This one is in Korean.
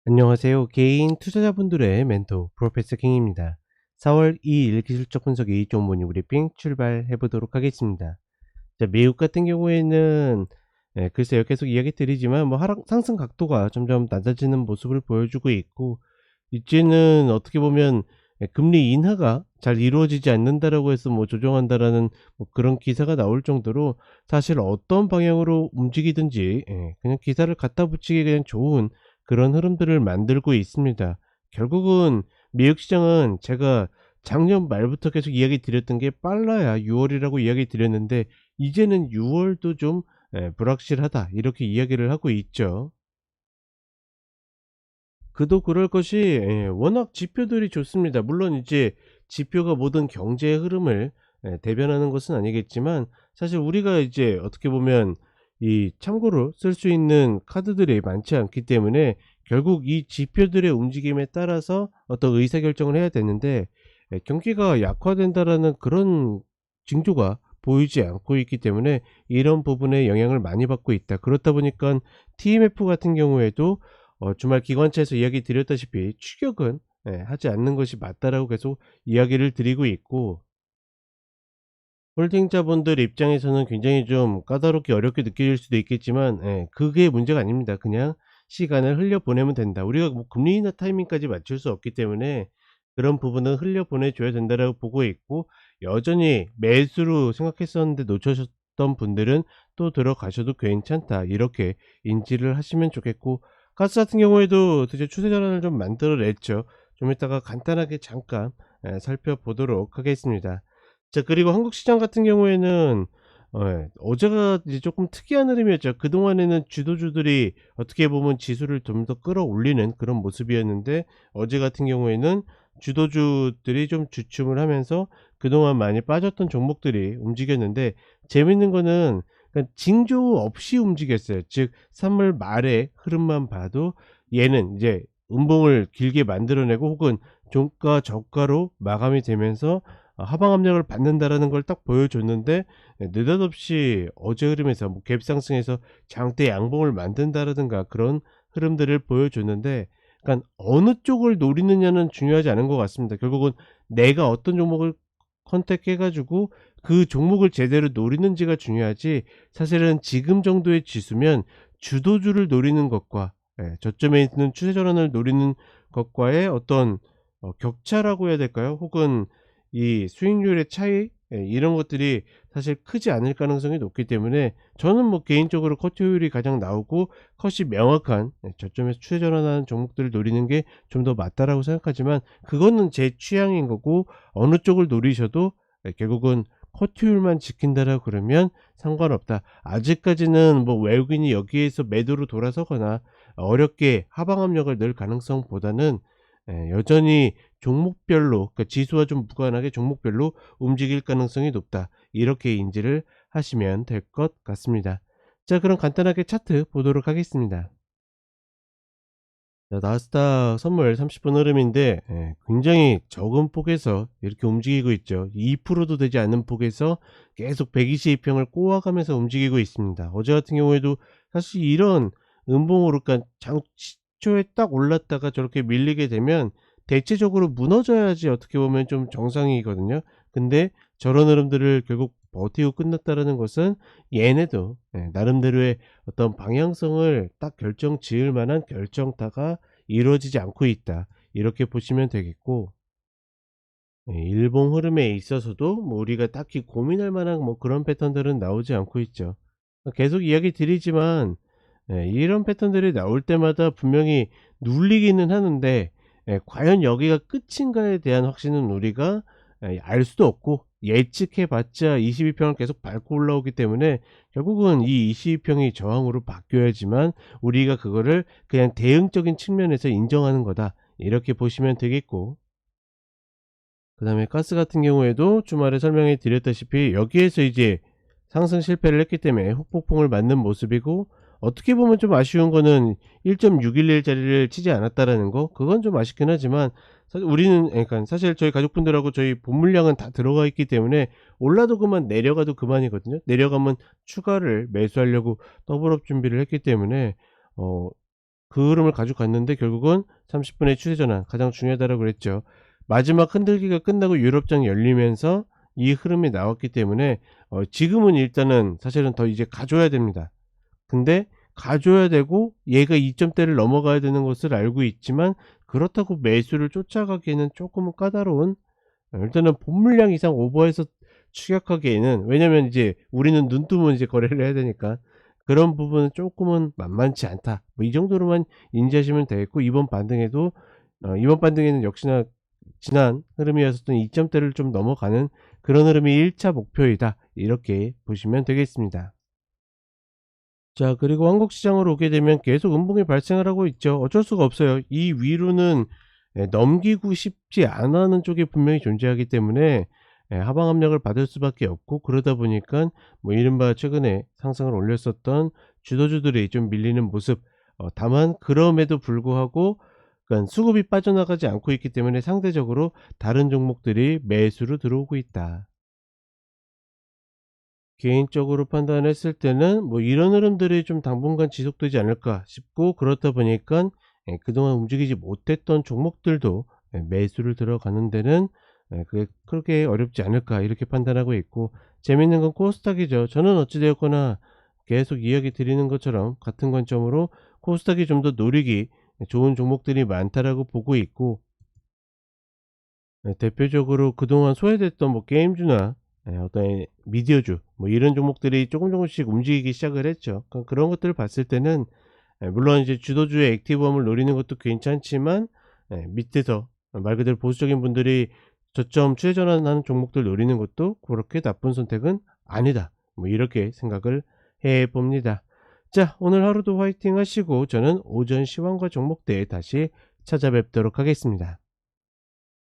안녕하세요. 개인 투자자분들의 멘토 프로페서 킹입니다. 4월 2일 기술적 분석이 종모닝 브리핑 출발해 보도록 하겠습니다. 자, 미국 같은 경우에는 글쎄요. 계속 이야기 드리지만 뭐 하락 상승 각도가 점점 낮아지는 모습을 보여주고 있고, 이제는 어떻게 보면 금리 인하가 잘 이루어지지 않는다라고 해서 뭐 조정한다라는 뭐 그런 기사가 나올 정도로 사실 어떤 방향으로 움직이든지 그냥 기사를 갖다 붙이기 그냥 좋은 그런 흐름들을 만들고 있습니다. 결국은 미국 시장은 제가 작년 말부터 계속 이야기 드렸던 게 빨라야 6월이라고 이야기 드렸는데, 이제는 6월도 좀 불확실하다 이렇게 이야기를 하고 있죠. 그도 그럴 것이 워낙 지표들이 좋습니다. 물론 이제 지표가 모든 경제의 흐름을 대변하는 것은 아니겠지만, 사실 우리가 이제 어떻게 보면 이 참고로 쓸 수 있는 카드들이 많지 않기 때문에 결국 이 지표들의 움직임에 따라서 어떤 의사결정을 해야 되는데, 경기가 약화된다라는 그런 징조가 보이지 않고 있기 때문에 이런 부분에 영향을 많이 받고 있다. 그렇다 보니까 TMF 같은 경우에도 주말 기관차에서 이야기 드렸다시피 추격은 하지 않는 것이 맞다라고 계속 이야기를 드리고 있고, 홀딩자분들 입장에서는 굉장히 좀 까다롭게 어렵게 느껴질 수도 있겠지만 그게 문제가 아닙니다. 그냥 시간을 흘려보내면 된다. 우리가 뭐 금리 인하 타이밍까지 맞출 수 없기 때문에 그런 부분은 흘려보내 줘야 된다라고 보고 있고, 여전히 매수로 생각했었는데 놓쳐셨던 분들은 또 들어가셔도 괜찮다 이렇게 인지를 하시면 좋겠고, 가스 같은 경우에도 드디어 추세 전환을 좀 만들어 냈죠. 좀 이따가 간단하게 잠깐 살펴보도록 하겠습니다. 자, 그리고 한국 시장 같은 경우에는 어제가 이제 조금 특이한 흐름이었죠. 그동안에는 주도주들이 어떻게 보면 지수를 좀 더 끌어올리는 그런 모습이었는데, 어제 같은 경우에는 주도주들이 좀 주춤을 하면서 그동안 많이 빠졌던 종목들이 움직였는데, 재밌는 거는 그러니까 징조 없이 움직였어요. 즉 3월 말의 흐름만 봐도 얘는 이제 음봉을 길게 만들어내고 혹은 종가 저가로 마감이 되면서 하방 압력을 받는다라는 걸 딱 보여줬는데, 느닷없이 어제 흐름에서 뭐 갭상승해서 장대 양봉을 만든다라든가 그런 흐름들을 보여줬는데, 그러니까 어느 쪽을 노리느냐는 중요하지 않은 것 같습니다. 결국은 내가 어떤 종목을 컨택해 가지고 그 종목을 제대로 노리는지가 중요하지, 사실은 지금 정도의 지수면 주도주를 노리는 것과 저점에 있는 추세 전환을 노리는 것과의 어떤 격차라고 해야 될까요? 혹은 이 수익률의 차이, 이런 것들이 사실 크지 않을 가능성이 높기 때문에 저는 뭐 개인적으로 컷 효율이 가장 나오고 컷이 명확한 저점에서 추세 전환하는 종목들을 노리는 게 좀 더 맞다라고 생각하지만, 그거는 제 취향인 거고 어느 쪽을 노리셔도 결국은 컷 효율만 지킨다라고 그러면 상관없다. 아직까지는 뭐 외국인이 여기에서 매도로 돌아서거나 어렵게 하방 압력을 넣을 가능성보다는 여전히 종목별로, 그러니까 지수와 좀 무관하게 종목별로 움직일 가능성이 높다. 이렇게 인지를 하시면 될 것 같습니다. 자, 그럼 간단하게 차트 보도록 하겠습니다. 자, 나스닥 선물 30분 흐름인데 굉장히 적은 폭에서 이렇게 움직이고 있죠. 2%도 되지 않는 폭에서 계속 122평을 꼬아가면서 움직이고 있습니다. 어제 같은 경우에도 사실 이런 음봉으로, 그러니까 장초에 딱 올랐다가 저렇게 밀리게 되면 대체적으로 무너져야지 어떻게 보면 좀 정상이거든요. 근데 저런 흐름들을 결국 버티고 끝났다라는 것은 얘네도 나름대로의 어떤 방향성을 딱 결정 지을 만한 결정타가 이루어지지 않고 있다. 이렇게 보시면 되겠고, 일봉 흐름에 있어서도 뭐 우리가 딱히 고민할 만한 뭐 그런 패턴들은 나오지 않고 있죠. 계속 이야기 드리지만 이런 패턴들이 나올 때마다 분명히 눌리기는 하는데, 과연 여기가 끝인가에 대한 확신은 우리가 알 수도 없고, 예측해 봤자 22평을 계속 밟고 올라오기 때문에 결국은 이 22평이 저항으로 바뀌어야지만 우리가 그거를 그냥 대응적인 측면에서 인정하는 거다. 이렇게 보시면 되겠고, 그다음에 가스 같은 경우에도 주말에 설명해 드렸다시피 여기에서 이제 상승 실패를 했기 때문에 후폭풍을 맞는 모습이고, 어떻게 보면 좀 아쉬운 거는 1.611 자리를 치지 않았다라는 거, 그건 좀 아쉽긴 하지만 사실 우리는 그러니까 사실 저희 가족분들하고 저희 본 물량은 다 들어가 있기 때문에 올라도 그만 내려가도 그만이거든요. 내려가면 추가를 매수하려고 더블업 준비를 했기 때문에 어 그 흐름을 가져갔는데 결국은 30분의 추세 전환 가장 중요하다고 그랬죠. 마지막 흔들기가 끝나고 유럽장이 열리면서 이 흐름이 나왔기 때문에 지금은 일단은 사실은 더 이제 가져야 됩니다. 근데 가져야 되고 얘가 이점대를 넘어가야 되는 것을 알고 있지만 그렇다고 매수를 쫓아가기에는 쪼끔은 까다로운, 일단은 본 물량 이상 오버해서 추격하기에는, 왜냐면 이제 우리는 눈 뜨면 이제 거래를 해야 되니까 그런 부분은 쪼끔은 만만치 않다. 뭐 이 정도로만 인지하시면 되겠고, 이번 반등에도 이번 반등에는 역시나 지난 흐름이었었던 이점대를 좀 넘어가는 그런 흐름이 1차 목표이다. 이렇게 보시면 되겠습니다. 자, 그리고 한국 시장으로 오게 되면 계속 음봉이 발생을 하고 있죠. 어쩔 수가 없어요. 이 위로는 넘기고 싶지 않아 하는 쪽이 분명히 존재하기 때문에 하방 압력을 받을 수밖에 없고, 그러다 보니까 뭐 이른바 최근에 상승을 올렸었던 주도주들이 좀 밀리는 모습. 다만 그럼에도 불구하고 그러니까 수급이 빠져나가지 않고 있기 때문에 상대적으로 다른 종목들이 매수로 들어오고 있다. 개인적으로 판단했을 때는 뭐 이런 흐름들이 좀 당분간 지속되지 않을까 싶고, 그렇다 보니까 그동안 움직이지 못했던 종목들도 매수를 들어가는 데는 그게 그렇게 어렵지 않을까 이렇게 판단하고 있고, 재밌는 건 코스닥이죠. 저는 어찌 되었거나 계속 이야기 드리는 것처럼 같은 관점으로 코스닥이 좀 더 노리기 좋은 종목들이 많다라고 보고 있고, 대표적으로 그동안 소외됐던 뭐 게임주나 어떤 미디어주 뭐 이런 종목들이 조금씩 움직이기 시작을 했죠. 그런 것들을 봤을 때는 물론 이제 주도주의 액티브함을 노리는 것도 괜찮지만 밑에서 말 그대로 보수적인 분들이 저점 추세 전환하는 종목들 노리는 것도 그렇게 나쁜 선택은 아니다. 뭐 이렇게 생각을 해 봅니다. 자, 오늘 하루도 화이팅 하시고 저는 오전 시황과 종목대에 다시 찾아뵙도록 하겠습니다.